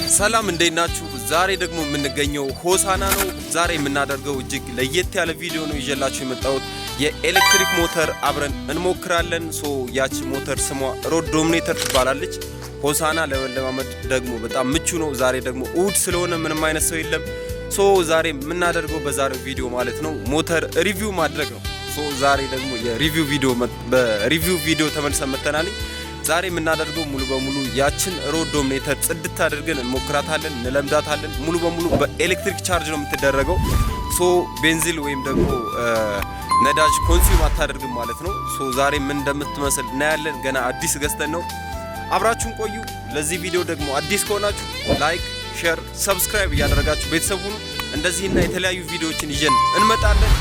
ሰላም እንዴት ናችሁ? ዛሬ ደግሞ የምንገኘው ሆሳና ነው። ዛሬ የምናደርገው እጅግ ለየት ያለ ቪዲዮ ነው ይዤላችሁ የመጣሁት። የኤሌክትሪክ ሞተር አብረን እንሞክራለን። ያቺ ሞተር ስሟ ሮድ ዶሚኔተር ትባላለች። ሆሳና ለመለማመድ ደግሞ በጣም ምቹ ነው። ዛሬ ደግሞ እሁድ ስለሆነ ምንም አይነት ሰው የለም። ዛሬ የምናደርገው በዛሬው ቪዲዮ ማለት ነው ሞተር ሪቪው ማድረግ ነው። ዛሬ ደግሞ በሪቪው ቪዲዮ ተመልሰን መጥተናል። ዛሬ የምናደርገው ሙሉ በሙሉ ያችን ሮድ ዶሚኔተር ጽድት አድርገን እንሞክራታለን፣ እንለምዳታለን። ሙሉ በሙሉ በኤሌክትሪክ ቻርጅ ነው የምትደረገው። ቤንዚል ወይም ደግሞ ነዳጅ ኮንሱም አታደርግም ማለት ነው። ዛሬ ምን እንደምትመስል እናያለን። ገና አዲስ ገዝተን ነው። አብራችሁን ቆዩ። ለዚህ ቪዲዮ ደግሞ አዲስ ከሆናችሁ ላይክ፣ ሼር፣ ሰብስክራይብ እያደረጋችሁ ቤተሰቡን እንደዚህና የተለያዩ ቪዲዮዎችን ይዘን እንመጣለን።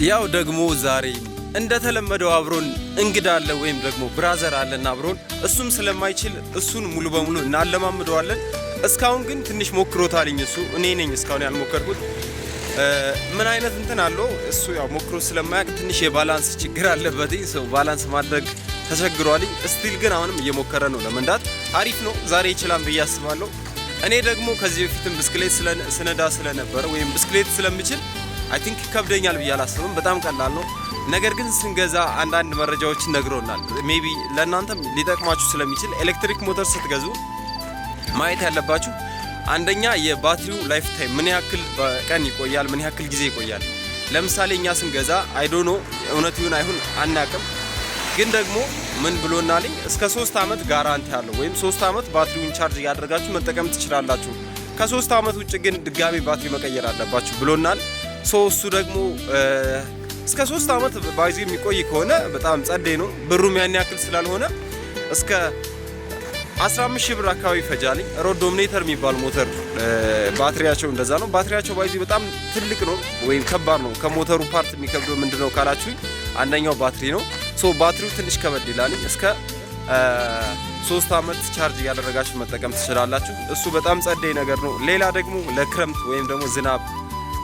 ያው ደግሞ ዛሬ እንደተለመደው አብሮን እንግዳ አለ ወይም ደግሞ ብራዘር አለና አብሮን እሱም ስለማይችል እሱን ሙሉ በሙሉ እናለማምደዋለን። እስካሁን ግን ትንሽ ሞክሮታልኝ እሱ። እኔ ነኝ እስካሁን ያልሞከርኩት። ምን አይነት እንትን አለው እሱ ያው ሞክሮ ስለማያውቅ ትንሽ የባላንስ ችግር አለበት። ባላንስ ማድረግ ተቸግሯልኝ። ስቲል ግን አሁንም እየሞከረ ነው ለመንዳት። አሪፍ ነው። ዛሬ ይችላል ብዬ አስባለሁ። እኔ ደግሞ ከዚህ በፊትም ብስክሌት ስነዳ ስለነበረ ወይም ብስክሌት ስለምችል አይ ቲንክ ይከብደኛል ብዬ አላስብም። በጣም ቀላል ነው። ነገር ግን ስንገዛ አንዳንድ መረጃዎችን ነግሮናል። ሜቢ ለእናንተም ሊጠቅማችሁ ስለሚችል ኤሌክትሪክ ሞተር ስትገዙ ማየት ያለባችሁ አንደኛ የባትሪው ላይፍ ታይም ምን ያክል በቀን ይቆያል፣ ምን ያክል ጊዜ ይቆያል። ለምሳሌ እኛ ስንገዛ አይዶኖ እውነት ይሁን አይሁን አናቅም፣ ግን ደግሞ ምን ብሎናል እስከ 3 ዓመት ጋራንቲ አለው ወይም 3 ዓመት ባትሪውን ቻርጅ ያደርጋችሁ መጠቀም ትችላላችሁ። ከ3 ዓመት ውጭ ግን ድጋሚ ባትሪ መቀየር አለባችሁ ብሎናል። እሱ ደግሞ እስከ 3 ዓመት ባይዚ የሚቆይ ከሆነ በጣም ጸዴ ነው። ብሩም ያን ያክል ስላልሆነ እስከ 15 ሺህ ብር አካባቢ ይፈጃልኝ። ሮድ ዶሚኔተር የሚባል ሞተር ባትሪያቸው እንደዛ ነው። ባትሪያቸው ባይዚ በጣም ትልቅ ነው ወይም ከባድ ነው። ከሞተሩ ፓርት የሚከብደው ምንድነው ካላችሁኝ አንደኛው ባትሪ ነው። ባትሪው ትንሽ ከበድ ይላልኝ። እስከ 3 ዓመት ቻርጅ ያደረጋችሁ መጠቀም ትችላላችሁ። እሱ በጣም ጸዴ ነገር ነው። ሌላ ደግሞ ለክረምት ወይም ደግሞ ዝናብ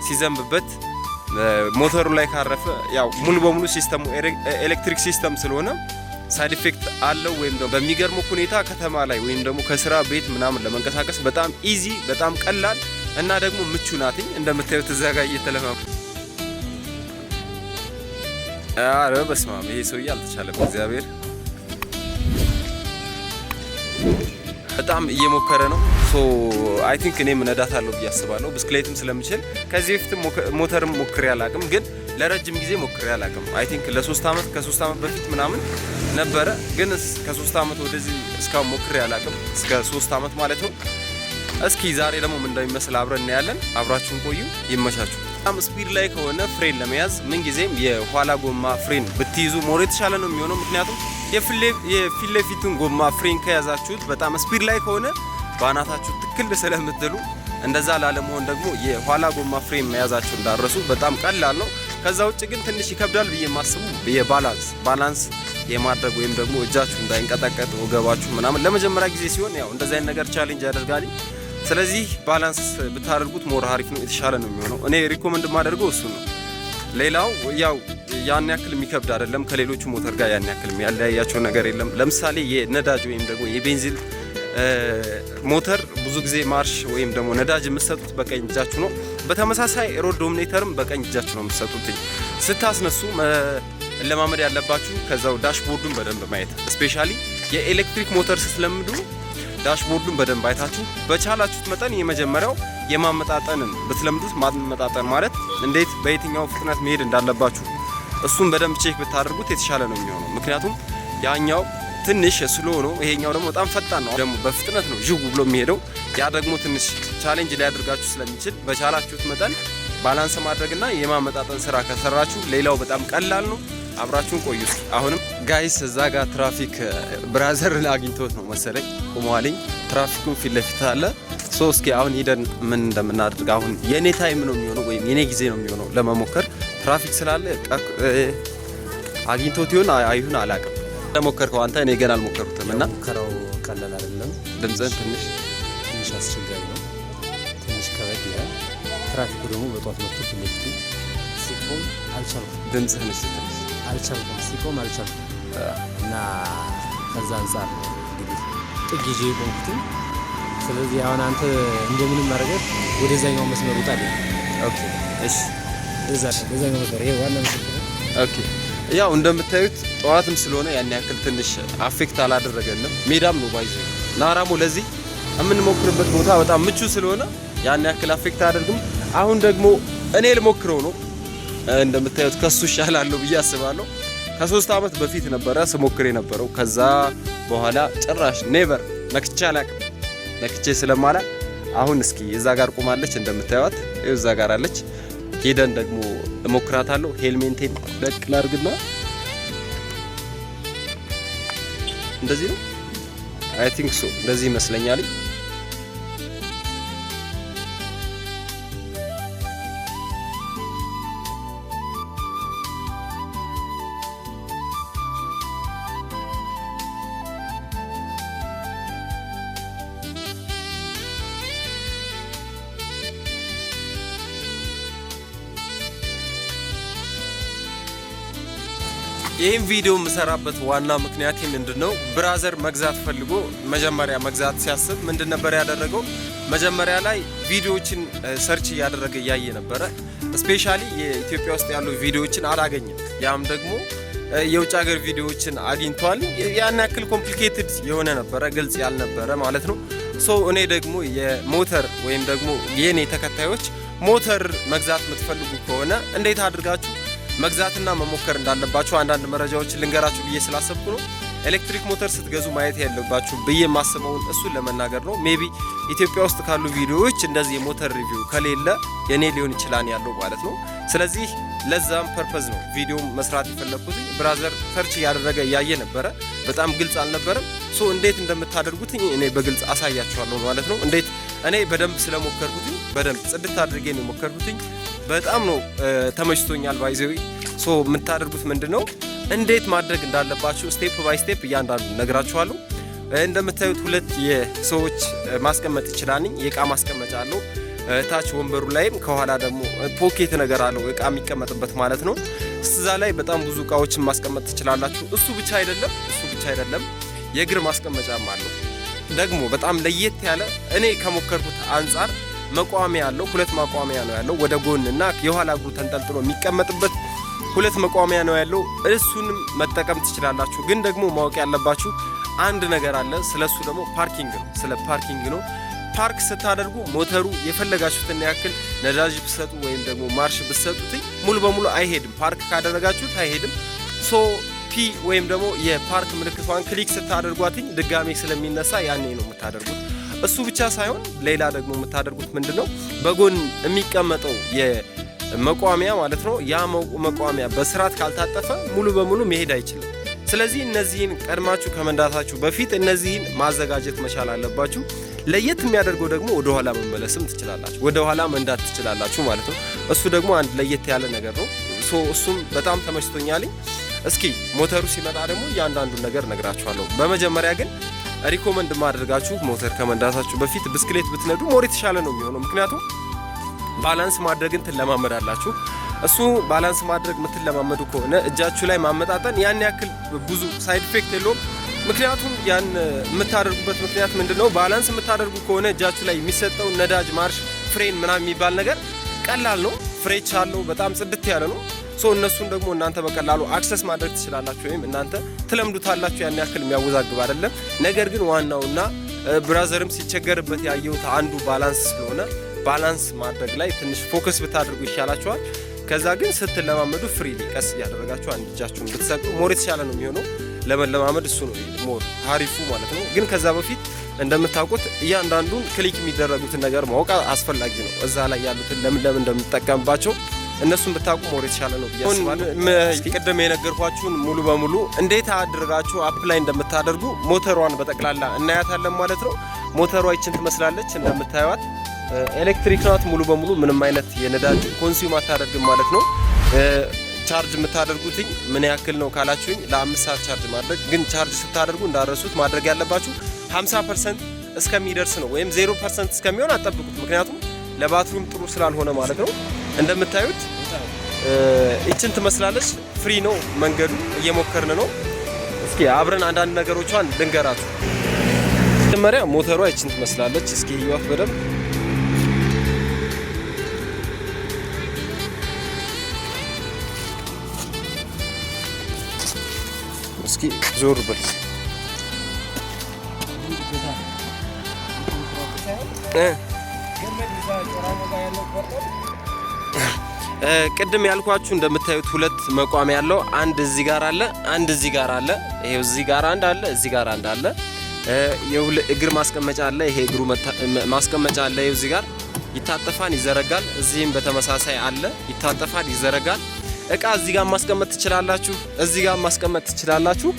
ሲዘንብበት ሞተሩ ላይ ካረፈ ያው ሙሉ በሙሉ ሲስተሙ ኤሌክትሪክ ሲስተም ስለሆነ ሳይድ ኢፌክት አለው። ወይም ደግሞ በሚገርመው ሁኔታ ከተማ ላይ ወይም ደግሞ ከስራ ቤት ምናምን ለመንቀሳቀስ በጣም ኢዚ፣ በጣም ቀላል እና ደግሞ ምቹ ናትኝ። እንደምታዩት ተዘጋ እየተለማመ አረ በስመ አብ ይሄ ሰውዬ አልተቻለም። እግዚአብሔር በጣም እየሞከረ ነው። አይ ቲንክ እኔም እነዳታለሁ ብዬ አስባለሁ። ብስክሌትም ስለምችል ከዚህ በፊት ሞተርም ሞክሬ አላቅም፣ ግን ለረጅም ጊዜ ሞክሬ አላቅም። አይ ቲንክ ለ3 ዓመት ከ3 ዓመት በፊት ምናምን ነበረ፣ ግን ከ3 ዓመት ወደዚህ እስካሁን ሞክሬ አላቅም። እስከ 3 ዓመት ማለት ነው። እስኪ ዛሬ ደግሞ ምን እንደሚመስል አብረን እናያለን። አብራችሁን ቆዩ። ይመቻችሁ። በጣም ስፒድ ላይ ከሆነ ፍሬን ለመያዝ ምንጊዜም የኋላ ጎማ ፍሬን ብትይዙ ሞር የተሻለ ነው የሚሆነው። ምክንያቱም የፊት ለፊቱን ጎማ ፍሬን ከያዛችሁት በጣም ስፒድ ላይ ከሆነ ባናታችሁ ትክክል ስለምትሉ፣ እንደዛ ላለመሆን ደግሞ የኋላ ጎማ ፍሬን መያዛችሁ እንዳረሱ። በጣም ቀላል ነው። ከዛ ውጭ ግን ትንሽ ይከብዳል ብዬ የማስቡ የባላንስ የማድረግ ወይም ደግሞ እጃችሁ እንዳይንቀጠቀጥ ወገባችሁ ምናምን ለመጀመሪያ ጊዜ ሲሆን ያው እንደዛ አይነት ነገር ቻሌንጅ ያደርጋል። ስለዚህ ባላንስ ብታደርጉት ሞር አሪፍ ነው፣ የተሻለ ነው የሚሆነው። እኔ ሪኮመንድ የማደርገው እሱ ነው። ሌላው ያው ያን ያክል የሚከብድ አይደለም። ከሌሎቹ ሞተር ጋር ያን ያክል ያለያያቸው ነገር የለም። ለምሳሌ የነዳጅ ወይም ደግሞ የቤንዚል ሞተር ብዙ ጊዜ ማርሽ ወይም ደግሞ ነዳጅ የምትሰጡት በቀኝ እጃችሁ ነው። በተመሳሳይ ሮድ ዶሚኔተርም በቀኝ እጃችሁ ነው የምትሰጡት። ስታስነሱ ለማመድ ያለባችሁ ከዛው ዳሽቦርዱን በደንብ ማየት። ስፔሻሊ የኤሌክትሪክ ሞተር ስትለምዱ ዳሽቦርዱን በደንብ አይታችሁ በቻላችሁት መጠን የመጀመሪያው የማመጣጠንን ብትለምዱት፣ ማመጣጠን ማለት እንዴት በየትኛው ፍጥነት መሄድ እንዳለባችሁ እሱን በደንብ ቼክ ብታደርጉት የተሻለ ነው የሚሆነው። ምክንያቱም ያኛው ትንሽ ስሎ ነው፣ ይሄኛው ደግሞ በጣም ፈጣን ነው። ደግሞ በፍጥነት ነው ዥው ብሎ የሚሄደው። ያ ደግሞ ትንሽ ቻሌንጅ ሊያደርጋችሁ ስለሚችል በቻላችሁት መጠን ባላንስ ማድረግና የማመጣጠን ስራ ከሰራችሁ ሌላው በጣም ቀላል ነው። አብራችሁን ቆዩ። እስኪ አሁንም ጋይስ እዛ ጋር ትራፊክ ብራዘር አግኝቶት ነው መሰለኝ ቆመዋልኝ። ትራፊኩን ፊት ለፊት አለ። እስኪ አሁን ሂደን ምን እንደምናደርግ አሁን የኔ ታይም ነው የሚሆነው ወይም የኔ ጊዜ ነው የሚሆነው ለመሞከር። ትራፊክ ስላለ አግኝቶት ይሁን አይሁን አላውቅም። ለሞከርከው አንተ? እኔ ገና አልሞከርኩትም እና ሙከራው ቀላል አይደለም። ድምፅህን ትንሽ አስቸጋሪ ነው፣ ትንሽ ከበድ ይላል። ትራፊኩ ደግሞ በጧት መጥቶ ፊት ለፊት ሲቆም አልቻልኩም። ድምፅህን አልቻልኩም፣ ሲቆም አልቻልኩም። እና ከዛ አንፃር እንግዲህ ጥግ ይዤ ቆምኩት። ስለዚህ አሁን አንተ እንደምንም ማድረግ ወደዛኛው መስመር ውጣልኝ። ኦኬ እሺ፣ ወደዛኛው መስመር ይሄ ዋና መስመር ነው። ኦኬ ያው እንደምታዩት ጠዋትም ስለሆነ ያን ያክል ትንሽ አፌክት አላደረገንም። ሜዳም ነው ባይዞ ናራሞ ለዚህ የምንሞክርበት ቦታ በጣም ምቹ ስለሆነ ያን ያክል አፌክት አያደርግም። አሁን ደግሞ እኔ ልሞክረው ነው። እንደምታዩት ከሱ ይሻላለሁ ብዬ አስባለሁ። ከ3 አመት በፊት ነበረ ስሞክር የነበረው። ከዛ በኋላ ጭራሽ ኔቨር ነክቼ አላቅም። ነክቼ ስለማላቅ አሁን እስኪ እዛ ጋር ቆማለች እንደምታዩት፣ እዛ ጋር አለች። ሄደን ደግሞ እሞክራታለሁ። ሄልሜንቴን ደቅል አድርግና እንደዚህ ነው። አይ ቲንክ ሶ እንደዚህ ይመስለኛል። ይህን ቪዲዮ የምሰራበት ዋና ምክንያት ምንድነው? ብራዘር መግዛት ፈልጎ መጀመሪያ መግዛት ሲያስብ ምንድን ነበር ያደረገው? መጀመሪያ ላይ ቪዲዮዎችን ሰርች እያደረገ እያየ ነበረ። ስፔሻሊ የኢትዮጵያ ውስጥ ያሉ ቪዲዮዎችን አላገኘም። ያም ደግሞ የውጭ ሀገር ቪዲዮዎችን አግኝቷል። ያን ያክል ኮምፕሊኬትድ የሆነ ነበረ፣ ግልጽ ያልነበረ ማለት ነው። ሶ እኔ ደግሞ የሞተር ወይም ደግሞ የኔ ተከታዮች ሞተር መግዛት የምትፈልጉ ከሆነ እንዴት አድርጋችሁ መግዛትና መሞከር እንዳለባችሁ አንዳንድ መረጃዎችን ልንገራችሁ ብዬ ስላሰብኩ ነው። ኤሌክትሪክ ሞተር ስትገዙ ማየት ያለባችሁ ብዬ ማስበውን እሱን ለመናገር ነው። ሜቢ ኢትዮጵያ ውስጥ ካሉ ቪዲዮዎች እንደዚህ የሞተር ሪቪው ከሌለ የኔ ሊሆን ይችላል ያለው ማለት ነው። ስለዚህ ለዛም ፐርፐዝ ነው ቪዲዮ መስራት የፈለኩት። ብራዘር ሰርች ያደረገ እያየ ነበረ፣ በጣም ግልጽ አልነበረም። ሶ እንዴት እንደምታደርጉት እኔ በግልጽ አሳያችኋለሁ ማለት ነው። እንዴት እኔ በደንብ ስለሞከርኩት በደንብ ጽድት አድርጌ ነው የሞከርኩት። በጣም ነው ተመችቶኛል። ባይዘዊ ሶ የምታደርጉት ምንድነው እንዴት ማድረግ እንዳለባችሁ ስቴፕ ባይ ስቴፕ እያንዳንዱ ነግራችኋለሁ። እንደምታዩት ሁለት የሰዎች ማስቀመጥ ይችላል። የእቃ ማስቀመጫ አለው ታች ወንበሩ ላይም፣ ከኋላ ደግሞ ፖኬት ነገር አለው እቃ የሚቀመጥበት ማለት ነው። እዛ ላይ በጣም ብዙ እቃዎችን ማስቀመጥ ትችላላችሁ። እሱ ብቻ አይደለም የእግር ማስቀመጫም አለው። ደግሞ በጣም ለየት ያለ እኔ ከሞከርኩት አንጻር መቋሚያ አለው። ሁለት መቋሚያ ነው ያለው፣ ወደ ጎን እና የኋላ እግሩ ተንጠልጥሎ የሚቀመጥበት ሁለት መቋሚያ ነው ያለው። እሱንም መጠቀም ትችላላችሁ። ግን ደግሞ ማወቅ ያለባችሁ አንድ ነገር አለ። ስለሱ ደግሞ ፓርኪንግ ነው። ስለ ፓርኪንግ ነው። ፓርክ ስታደርጉ ሞተሩ የፈለጋችሁትን ያክል ነዳጅ ብትሰጡ ወይም ደግሞ ማርሽ ብትሰጡት ሙሉ በሙሉ አይሄድም። ፓርክ ካደረጋችሁት አይሄድም። ሶ ፒ ወይም ደግሞ የፓርክ ምልክቷን ክሊክ ስታደርጓትኝ ድጋሜ ስለሚነሳ ያኔ ነው የምታደርጉት። እሱ ብቻ ሳይሆን ሌላ ደግሞ የምታደርጉት ምንድነው በጎን የሚቀመጠው የመቋሚያ ማለት ነው። ያ መቋሚያ በስርዓት ካልታጠፈ ሙሉ በሙሉ መሄድ አይችልም። ስለዚህ እነዚህን ቀድማችሁ ከመንዳታችሁ በፊት እነዚህን ማዘጋጀት መቻል አለባችሁ። ለየት የሚያደርገው ደግሞ ወደ ኋላ መመለስም ትችላላችሁ፣ ወደ ኋላ መንዳት ትችላላችሁ ማለት ነው። እሱ ደግሞ አንድ ለየት ያለ ነገር ነው። እሱም በጣም ተመችቶኛል። እስኪ ሞተሩ ሲመጣ ደግሞ እያንዳንዱን ነገር ነግራችኋለሁ። በመጀመሪያ ግን ሪኮመንድ ማድረጋችሁ ሞተር ከመንዳታችሁ በፊት ብስክሌት ብትነዱ ሞር የተሻለ ነው የሚሆነው። ምክንያቱም ባላንስ ማድረግን ትለማመዳላችሁ። እሱ ባላንስ ማድረግ የምትለማመዱ ከሆነ እጃችሁ ላይ ማመጣጠን ያን ያክል ብዙ ሳይድ ኢፌክት የለውም። ምክንያቱም ያን የምታደርጉበት ምክንያት ምንድነው? ባላንስ የምታደርጉ ከሆነ እጃችሁ ላይ የሚሰጠው ነዳጅ፣ ማርሽ፣ ፍሬን ምናምን የሚባል ነገር ቀላል ነው። ፍሬች አለው፣ በጣም ጽድት ያለ ነው። ሶ እነሱን ደግሞ እናንተ በቀላሉ አክሰስ ማድረግ ትችላላችሁ፣ ወይም እናንተ ትለምዱታላችሁ። ያን ያክል የሚያወዛግብ አይደለም። ነገር ግን ዋናውና ብራዘርም ሲቸገርበት ያየሁት አንዱ ባላንስ ስለሆነ ባላንስ ማድረግ ላይ ትንሽ ፎከስ ብታደርጉ ይሻላችኋል። ከዛ ግን ስትለማመዱ ፍሪሊ ቀስ እያደረጋችሁ አንድ እጃችሁን ብትሰጡ ሞር የተሻለ ነው የሚሆነው። ለመለማመድ እሱ ነው ሞር አሪፉ ማለት ነው። ግን ከዛ በፊት እንደምታውቁት እያንዳንዱን ክሊክ የሚደረጉትን ነገር ማወቅ አስፈላጊ ነው። እዛ ላይ ያሉትን ለምን እንደምንጠቀምባቸው እነሱን ብታውቁ ሞር የተሻለ ነው ብዬ አስባለሁ። ቅድም የነገርኳችሁን ሙሉ በሙሉ እንዴት አድርጋችሁ አፕላይ እንደምታደርጉ ሞተሯን በጠቅላላ እናያታለን ማለት ነው። ሞተሯ ይችን ትመስላለች እንደምታዩት። ኤሌክትሪክ ናት ሙሉ በሙሉ ምንም አይነት የነዳጅ ኮንሱም አታደርግም ማለት ነው። ቻርጅ የምታደርጉትኝ ምን ያክል ነው ካላችሁኝ ለ5 ሰዓት ቻርጅ ማድረግ። ግን ቻርጅ ስታደርጉ እንዳረሱት ማድረግ ያለባችሁ 50% እስከሚደርስ ነው፣ ወይም 0% እስከሚሆን አጠብቁት። ምክንያቱም ለባትሪም ጥሩ ስላልሆነ ማለት ነው። እንደምታዩት ይችን ትመስላለች። ፍሪ ነው መንገዱ፣ እየሞከርን ነው። አብረን አንዳንድ ነገሮቿን ልንገራችሁ። መጀመሪያ ሞተሯ ይችን ትመስላለች። እስኪ ይዋት በደንብ እስኪ ዞር በል። ቅድም ያልኳችሁ እንደምታዩት ሁለት መቋሚያ ያለው አንድ እዚህ ጋር አለ፣ አንድ እዚህ ጋር አለ። ይሄው እዚህ ጋር አንድ አለ፣ እዚህ ጋር አንድ አለ። እግር ማስቀመጫ አለ። ይሄ እግሩ ማስቀመጫ አለ። ይሄው እዚህ ጋር ይታጠፋል፣ ይዘረጋል። እዚህም በተመሳሳይ አለ፣ ይታጠፋል፣ ይዘረጋል። እቃ እዚህ ጋር ማስቀመጥ ትችላላችሁ፣ እዚህ ጋር ማስቀመጥ ትችላላችሁ።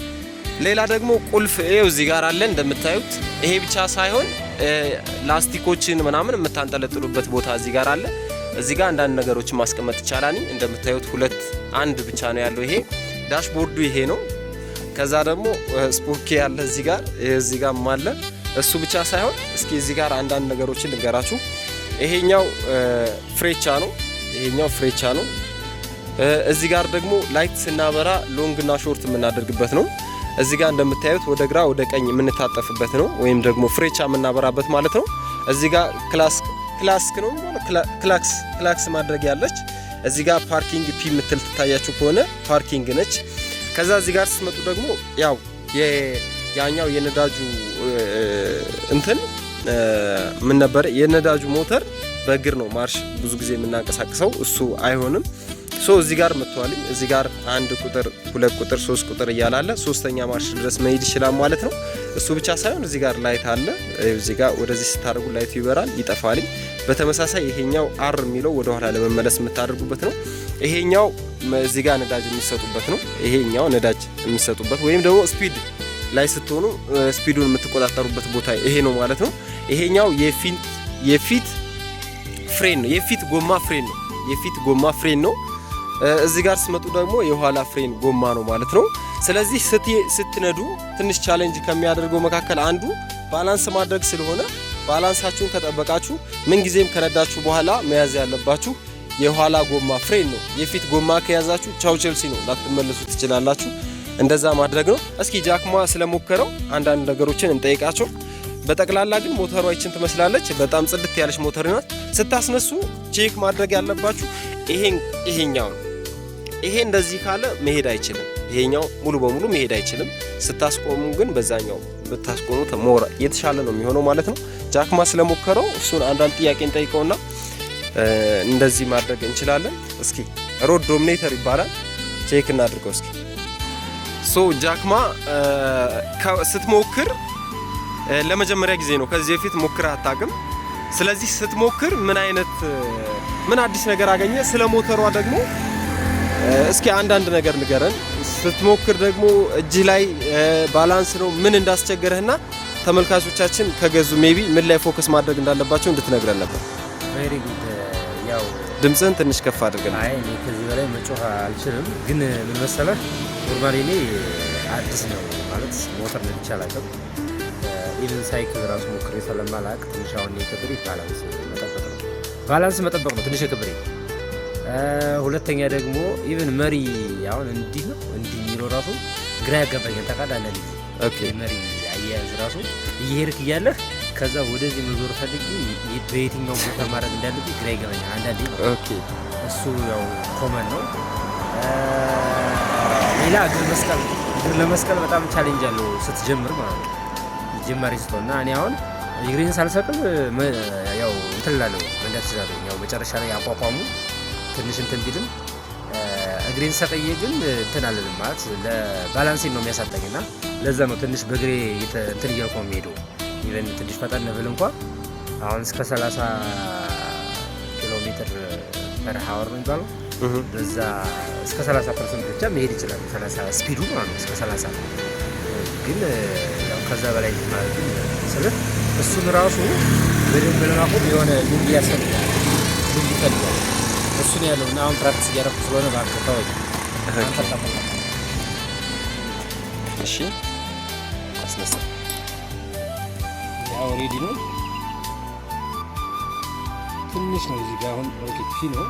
ሌላ ደግሞ ቁልፍ ይሄው እዚህ ጋር አለ እንደምታዩት። ይሄ ብቻ ሳይሆን ላስቲኮችን ምናምን የምታንጠለጥሉበት ቦታ እዚህ ጋር አለ። እዚህ ጋር አንዳንድ ነገሮችን ማስቀመጥ ይቻላል። እንደምታዩት ሁለት አንድ ብቻ ነው ያለው። ይሄ ዳሽቦርዱ ይሄ ነው። ከዛ ደግሞ ስፖኪ ያለ እዚህ ጋር አለ። እሱ ብቻ ሳይሆን እስኪ እዚህ ጋር አንዳንድ ነገሮችን ልንገራችሁ። ይሄኛው ፍሬቻ ነው። ይሄኛው ፍሬቻ ነው። እዚህ ጋር ደግሞ ላይት ስናበራ ሎንግ እና ሾርት የምናደርግበት ነው። እዚህ ጋር እንደምታዩት ወደ ግራ ወደ ቀኝ የምንታጠፍበት ነው፣ ወይም ደግሞ ፍሬቻ የምናበራበት ማለት ነው። እዚህ ጋር ክላክስ ነው ክላክስ ማድረግ ያለች። እዚህ ጋር ፓርኪንግ ፒ የምትል ትታያችሁ ከሆነ ፓርኪንግ ነች። ከዛ እዚህ ጋር ስትመጡ ደግሞ ያው ያኛው የነዳጁ እንትን ምን ነበር የነዳጁ ሞተር በእግር ነው ማርሽ ብዙ ጊዜ የምናንቀሳቅሰው፣ እሱ አይሆንም። እዚህ ጋር መጥቷል። እዚህ ጋር 1 ቁጥር 2 ቁጥር 3 ቁጥር እያላለ 3ኛ ማርሽ ድረስ መሄድ ይችላል ማለት ነው። እሱ ብቻ ሳይሆን እዚህ ጋር ላይት አለ። እዚህ ጋር ወደዚህ ስታደርጉ ላይቱ ይበራል፣ ይጠፋል። በተመሳሳይ ይሄኛው አር የሚለው ወደ ኋላ ለመመለስ የምታደርጉበት ነው። ይሄኛው እዚህ ጋር ነዳጅ የሚሰጡበት ነው። ይሄኛው ነዳጅ የሚሰጡበት ወይም ደግሞ ስፒድ ላይ ስትሆኑ ስፒዱን የምትቆጣጠሩበት ቦታ ይሄ ነው ማለት ነው። ይሄኛው የፊት ፍሬን ነው፣ የፊት ጎማ ፍሬን ነው። የፊት ጎማ ፍሬን ነው። እዚህ ጋር ስመጡ ደግሞ የኋላ ፍሬን ጎማ ነው ማለት ነው። ስለዚህ ስትነዱ ትንሽ ቻሌንጅ ከሚያደርገው መካከል አንዱ ባላንስ ማድረግ ስለሆነ ባላንሳችሁን ከጠበቃችሁ ምንጊዜም ከነዳችሁ በኋላ መያዝ ያለባችሁ የኋላ ጎማ ፍሬን ነው። የፊት ጎማ ከያዛችሁ ቻው ቼልሲ ነው፣ ላትመለሱ ትችላላችሁ። እንደዛ ማድረግ ነው። እስኪ ጃክማ ስለሞከረው አንዳንድ ነገሮችን እንጠይቃቸው። በጠቅላላ ግን ሞተሯ ይችን ትመስላለች። በጣም ጽድት ያለች ሞተር ናት። ስታስነሱ ቼክ ማድረግ ያለባችሁ ይሄኛው ነው። ይሄ እንደዚህ ካለ መሄድ አይችልም። ይሄኛው ሙሉ በሙሉ መሄድ አይችልም። ስታስቆሙ ግን በዛኛው ብታስቆሙ ሞራ የተሻለ ነው የሚሆነው ማለት ነው። ጃክማ ስለሞከረው እሱን አንዳንድ ጥያቄ እንጠይቀውና እንደዚህ ማድረግ እንችላለን። እስኪ ሮድ ዶሚኔተር ይባላል። ቼክ እናድርገው እስኪ። ጃክማ ስትሞክር ለመጀመሪያ ጊዜ ነው። ከዚህ በፊት ሞክር አታውቅም። ስለዚህ ስትሞክር ምን አዲስ ነገር አገኘ? ስለ ሞተሯ ደግሞ እስኪ አንዳንድ ነገር ንገረን። ስትሞክር ደግሞ እጅ ላይ ባላንስ ነው ምን እንዳስቸገረህና ተመልካቾቻችን ከገዙ ሜቢ ምን ላይ ፎከስ ማድረግ እንዳለባቸው እንድትነግረን ነበር። ቬሪ ጉድ። ያው ድምፅህን ትንሽ ከፍ አድርገን። አይ እኔ ከዚህ በላይ መጮህ አልችልም፣ ግን ምን መሰለህ ኖርማሊ እኔ አዲስ ነው ማለት ሞተር ነው ይቻላል። ኢቭን ሳይክል ራሱ ሞክሬ ስለማላቅ ትንሽ አሁን የክብሬ ባላንስ መጠበቅ ነው ትንሽ የክብሬ። ሁለተኛ ደግሞ ኢቭን መሪ አሁን እንዲህ ነው እንዲህ የሚለው ራሱ ግራ ያጋባኛል። ታውቃለህ ኦኬ መሪ አያያዝ ራሱ እየሄድክ እያለህ ከዛ ወደዚህ መዞር ፈልጊ በየትኛው ቦታ ማድረግ እንዳለብኝ ግራ ይገባኛል አንዳንዴ። ኦኬ እሱ ያው ኮመን ነው። ሌላ እግር ለመስቀል በጣም ቻሌንጅ አለው ስትጀምር ማለት ነው። ጀማሪ ስትሆንና እኔ አሁን እግሬን ሳልሰቅል ያው እንትን እላለሁ መንዳት እችላለሁ። ያው መጨረሻ ላይ አቋቋሙ ትንሽ እንትን ቢልም እግሬን ሰቀዬ ግን እንትን አልልም ማለት ለባላንሴን ነው የሚያሳጣኝና ለዛ ነው ትንሽ በእግሬ እንትን እያልኩ ነው የሚሄደው። ኢቨን ትንሽ ፈጠን ብል እንኳን አሁን እስከ 30 ኪሎ ሜትር ፐር ሃወር ነው የሚባለው በዛ እስከ 30% ብቻ መሄድ ይችላል። 30 ስፒዱ ማለት ነው እስከ 30 ግን ያው ከዛ በላይ ማለት ነው ስለዚህ እሱን ራሱ በደንብ ለማቆም የሆነ ልምድ ያስፈልጋል። ልምድ ይፈልጋል። እሱን ያለውና አሁን ፕራክቲስ እያደረኩ ስለሆነ ባንክ ታወቂ እሺ አስነሳ ያው ሬዲ ነው። ትንሽ ነው እዚህ ጋር አሁን ኦኬ ፊ ነው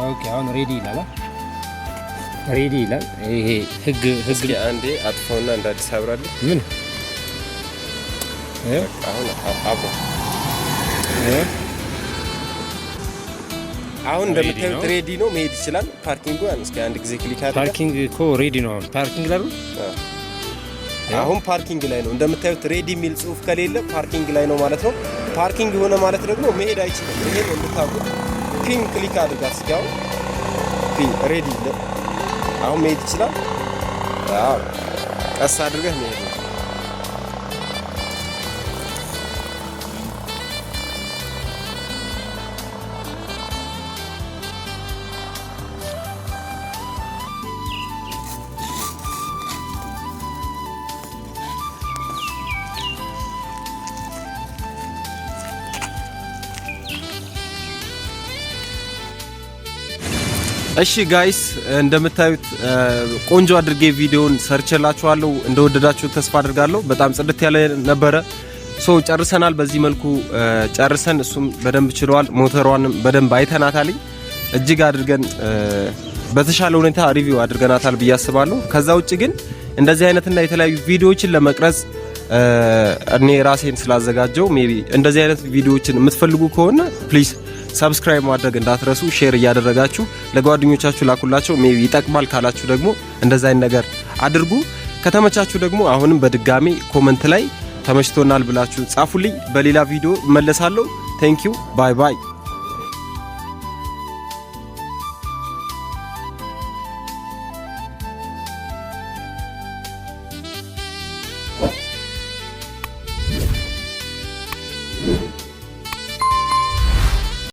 ኦኬ አሁን ሬዲ ይላል። ሬዲ ይላል። ይሄ ህግ አንዴ አጥፋውና እንደ አዲስ አብራለሁ። ምን አሁን አሁን እንደምታዩት ሬዲ ነው፣ መሄድ ይችላል። ፓርኪንጉ እስኪ አንድ ጊዜ ክሊክ አድርጋ። ፓርኪንግ እኮ ሬዲ ነው። አሁን ፓርኪንግ ላይ ነው። አሁን ፓርኪንግ ላይ ነው። እንደምታዩት ሬዲ የሚል ጽሁፍ ከሌለ ፓርኪንግ ላይ ነው ማለት ነው። ፓርኪንግ ሆነ ማለት ደግሞ መሄድ አይችልም። ይሄ ነው እንድታውቁት። ፒን ክሊክ አድርጋ እስኪ አሁን ፒን ሬዲ ይላል። አሁን መሄድ ይችላል። አዎ ቀስ አድርገህ መሄድ ነው። እሺ ጋይስ እንደምታዩት ቆንጆ አድርጌ ቪዲዮን ሰርችላችኋለሁ። እንደወደዳችሁ ተስፋ አድርጋለሁ። በጣም ጽድት ያለ ነበረ። ጨርሰናል። በዚህ መልኩ ጨርሰን እሱም በደንብ ችሏል። ሞተሯንም በደንብ አይተናታል። እጅግ አድርገን በተሻለ ሁኔታ ሪቪው አድርገናታል ብዬ አስባለሁ። ከዛ ውጪ ግን እንደዚህ አይነትና የተለያዩ ቪዲዮዎችን ለመቅረጽ እኔ ራሴን ስላዘጋጀው ሜቢ እንደዚህ አይነት ቪዲዮዎችን የምትፈልጉ ከሆነ ፕሊዝ ሰብስክራይብ ማድረግ እንዳትረሱ። ሼር እያደረጋችሁ ለጓደኞቻችሁ ላኩላቸው። ሜቢ ይጠቅማል ካላችሁ ደግሞ እንደዛ አይነት ነገር አድርጉ። ከተመቻችሁ ደግሞ አሁንም በድጋሚ ኮመንት ላይ ተመችቶናል ብላችሁ ጻፉልኝ። በሌላ ቪዲዮ እመለሳለሁ። ቴንክ ዩ ባይ ባይ።